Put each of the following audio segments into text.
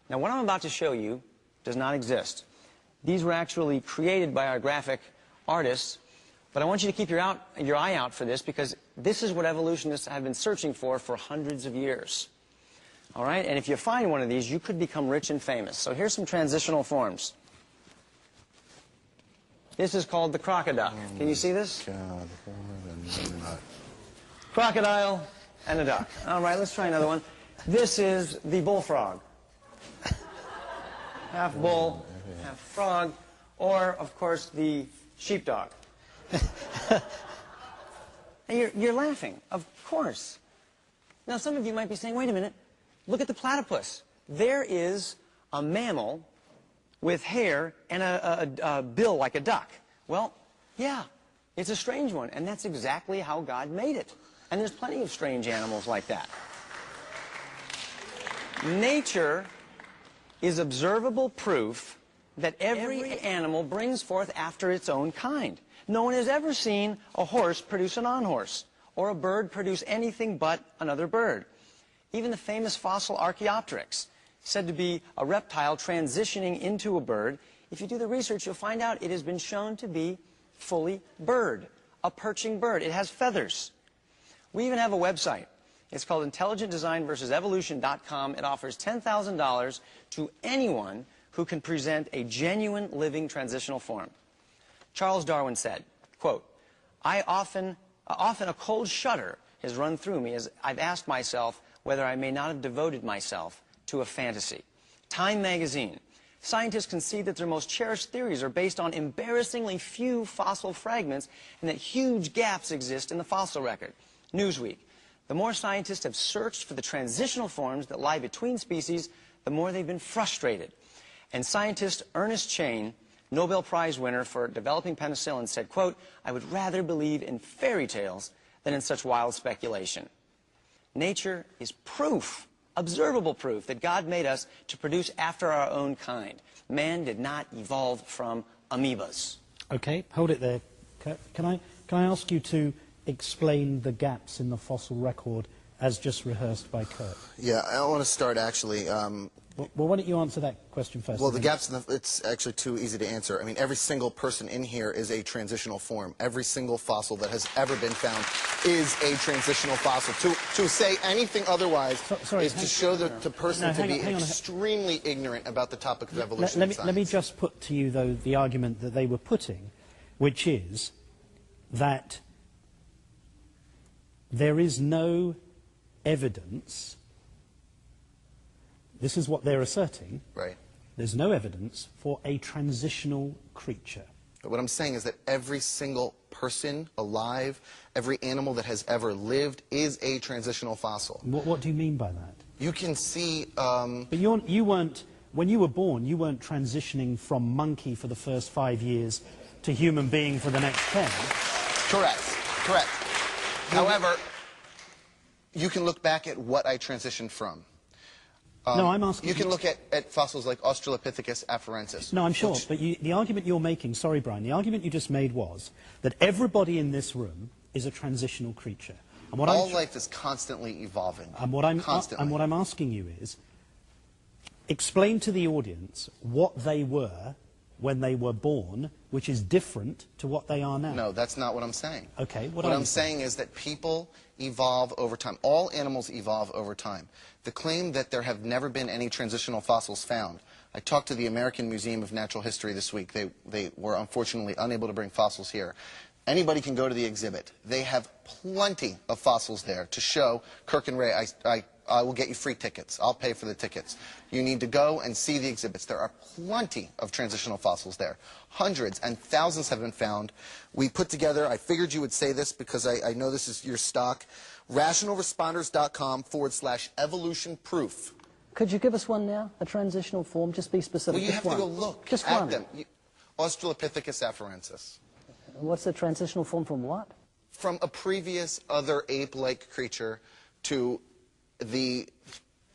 Now, what I'm about to show you does not exist. These were actually created by our graphic artists, but I want you to keep your eye out for this, because this is what evolutionists have been searching for hundreds of years. All right? And if you find one of these, you could become rich and famous. So here's some transitional forms. This is called the crocodile. Can you see this? Crocodile and a duck. All right, let's try another one. This is the bullfrog. Half bull, half frog. Or, of course, the sheepdog. And you're laughing, of course. Now, some of you might be saying, wait a minute, look at the platypus. There is a mammal with hair and a bill like a duck. Well, yeah, it's a strange one, and that's exactly how God made it. And there's plenty of strange animals like that. Nature is observable proof that every animal brings forth after its own kind. No one has ever seen a horse produce a non-horse, or a bird produce anything but another bird. Even the famous fossil Archaeopteryx, said to be a reptile transitioning into a bird, if you do the research, you'll find out it has been shown to be fully bird, a perching bird. It has feathers. We even have a website. It's called IntelligentDesignVersusEvolution.com. It offers $10,000 to anyone who can present a genuine living transitional form. Charles Darwin said, quote, often a cold shudder has run through me as I've asked myself whether I may not have devoted myself to a fantasy. Time magazine. Scientists concede that their most cherished theories are based on embarrassingly few fossil fragments and that huge gaps exist in the fossil record. Newsweek. The more scientists have searched for the transitional forms that lie between species, the more they've been frustrated. And scientist Ernest Chain, Nobel Prize winner for developing penicillin, said, quote, I would rather believe in fairy tales than in such wild speculation. Nature is proof, observable proof, that God made us to produce after our own kind. Man did not evolve from amoebas. Okay, hold it there. Can I ask you to explain the gaps in the fossil record as just rehearsed by Kirk? Yeah, I want to start actually. Well, why don't you answer that question first? Well, the gaps, it's actually too easy to answer. I mean, every single person in here is a transitional form. Every single fossil that has ever been found is a transitional fossil. To say anything otherwise is to show the person to be extremely ignorant about the topic of evolution and science. Let me just put to you, though, the argument that they were putting, which is that there is no evidence. This is what they're asserting. Right. There's no evidence for a transitional creature. But what I'm saying is that every single person alive, every animal that has ever lived is a transitional fossil. What do you mean by that? You can see... But you weren't, when you were born, you weren't transitioning from monkey for the first 5 years to human being for the next 10. Correct. Correct. However, you can look back at what I transitioned from. No, I'm asking... You can look at fossils like Australopithecus afarensis. No, I'm sure, but the argument you're making, sorry, Brian, the argument you just made was that everybody in this room is a transitional creature. And what all life is constantly evolving. And what I'm asking you is, explain to the audience what they were when they were born, which is different to what they are now. No, that's not what I'm saying. Okay, what I'm saying is that people evolve over time. All animals evolve over time. The claim that there have never been any transitional fossils found. I talked to the American Museum of Natural History this week. They were unfortunately unable to bring fossils here. Anybody can go to the exhibit. They have plenty of fossils there to show. Kirk and Ray, I will get you free tickets. I'll pay for the tickets. You need to go and see the exhibits. There are plenty of transitional fossils there. Hundreds and thousands have been found. We put together, I figured you would say this because I know this is your stock, rationalresponders.com/evolution proof. Could you give us one now, a transitional form? Just be specific. Well, you have to go look at them. Australopithecus afarensis. What's the transitional form from what? From a previous other ape-like creature to the,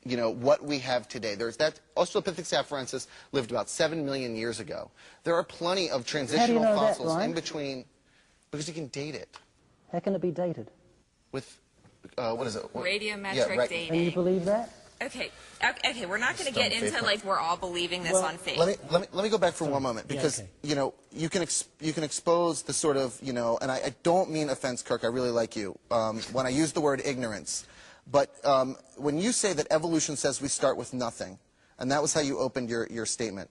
what we have today. There's that Australopithecus afarensis lived about 7 million years ago. There are plenty of transitional fossils in between, because you can date it. How can it be dated? With, what is it? Radiometric dating. And you believe that? Okay, we're not going to get into like we're all believing this on faith. Let me go back for one moment, because you know, you can expose the sort of, you know, and I don't mean offense, Kirk, I really like you when I use the word ignorance, but when you say that evolution says we start with nothing, and that was how you opened your statement,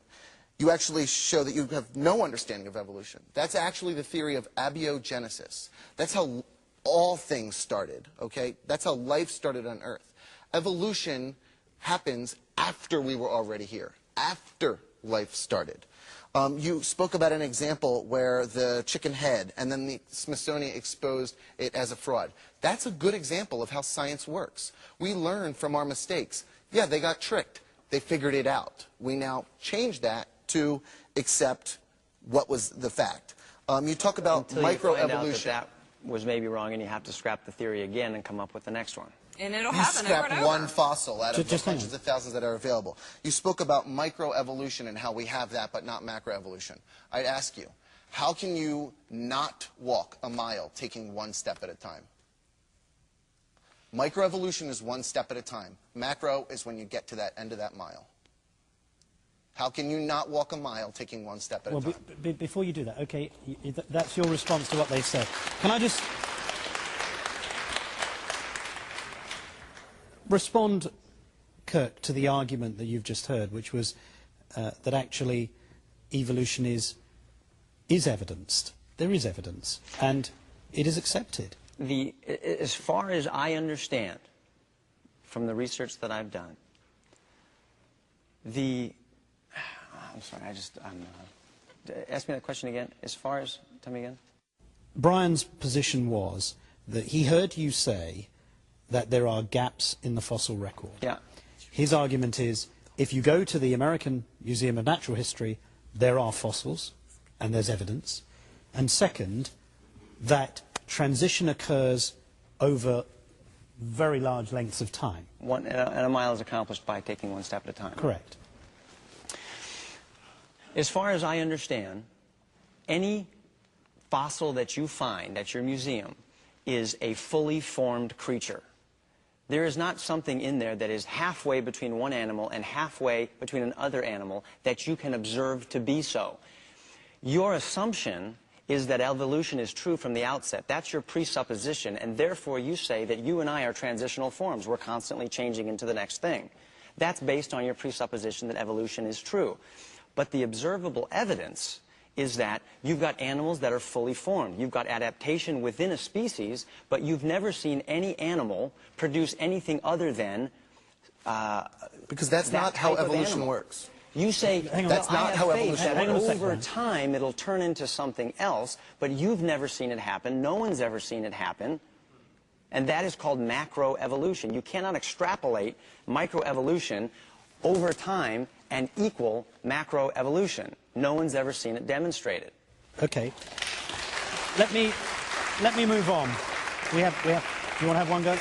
you actually show that you have no understanding of evolution. That's actually the theory of abiogenesis. That's how all things started, okay? That's how life started on Earth. Evolution happens after we were already here, after life started. You spoke about an example where the chicken head, and then the Smithsonian exposed it as a fraud. That's a good example of how science works. We learn from our mistakes. Yeah, they got tricked. They figured it out. We now change that to accept what was the fact. You talk about microevolution. That was maybe wrong, and you have to scrap the theory again and come up with the next one. And it'll happen over and over. You scrap one fossil out of the hundreds of thousands that are available. You spoke about microevolution and how we have that, but not macroevolution. I'd ask you, how can you not walk a mile taking one step at a time? Microevolution is one step at a time. Macro is when you get to that end of that mile. How can you not walk a mile taking one step at a time? Well, before you do that, okay, that's your response to what they said. Can I just respond, Kirk, to the argument that you've just heard, which was that actually evolution is evidenced. There is evidence, and it is accepted. As far as I understand, from the research that I've done, I'm sorry, ask me that question again. As far as, tell me again. Brian's position was that he heard you say that there are gaps in the fossil record. Yeah. His argument is, if you go to the American Museum of Natural History, there are fossils, and there's evidence. And second, that transition occurs over very large lengths of time. And a mile is accomplished by taking one step at a time. Correct. As far as I understand, any fossil that you find at your museum is a fully formed creature. There is not something in there that is halfway between one animal and halfway between another animal that you can observe to be so. Your assumption is that evolution is true from the outset. That's your presupposition, and therefore you say that you and I are transitional forms. We're constantly changing into the next thing. That's based on your presupposition that evolution is true. But the observable evidence is that you've got animals that are fully formed. You've got adaptation within a species, but you've never seen any animal produce anything other than because that's not how evolution works. You say, that's not how evolution works. Over time it'll turn into something else, but you've never seen it happen. No one's ever seen it happen. And that is called macroevolution. You cannot extrapolate microevolution over time and equal macroevolution. No one's ever seen it demonstrated. Okay. Let me move on. Do you want to have one go?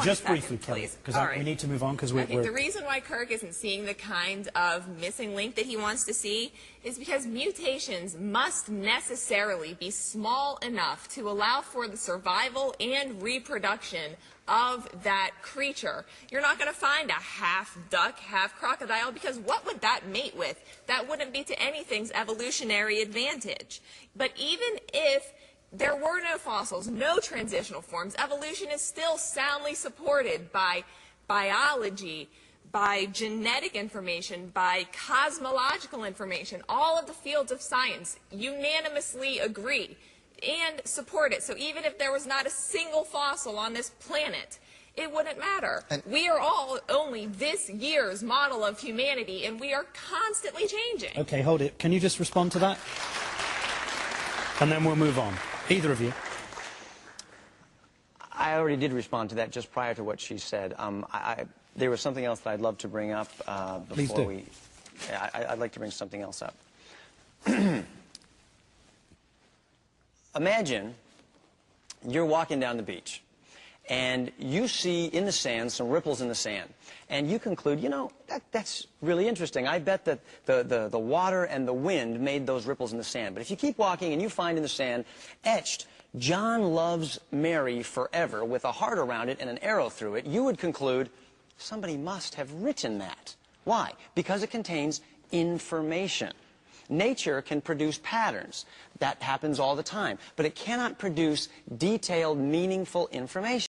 Just briefly, Kelly, because we need to move on because we're... The reason why Kirk isn't seeing the kind of missing link that he wants to see is because mutations must necessarily be small enough to allow for the survival and reproduction of that creature. You're not going to find a half duck, half crocodile, because what would that mate with? That wouldn't be to anything's evolutionary advantage. But even if there were no fossils, no transitional forms, evolution is still soundly supported by biology, by genetic information, by cosmological information. All of the fields of science unanimously agree and support it. So even if there was not a single fossil on this planet, it wouldn't matter. We are all only this year's model of humanity, and we are constantly changing. Okay, hold it. Can you just respond to that? And then we'll move on. Either of you. I already did respond to that just prior to what she said. There was something else that I'd love to bring up before we... I'd like to bring something else up. Imagine you're walking down the beach, and you see in the sand some ripples in the sand, and you conclude, you know, that's really interesting. I bet that the water and the wind made those ripples in the sand. But if you keep walking and you find in the sand etched, "John loves Mary forever," with a heart around it and an arrow through it, you would conclude, Somebody must have written that. Why? Because it contains information. Nature can produce patterns. That happens all the time. But it cannot produce detailed, meaningful information.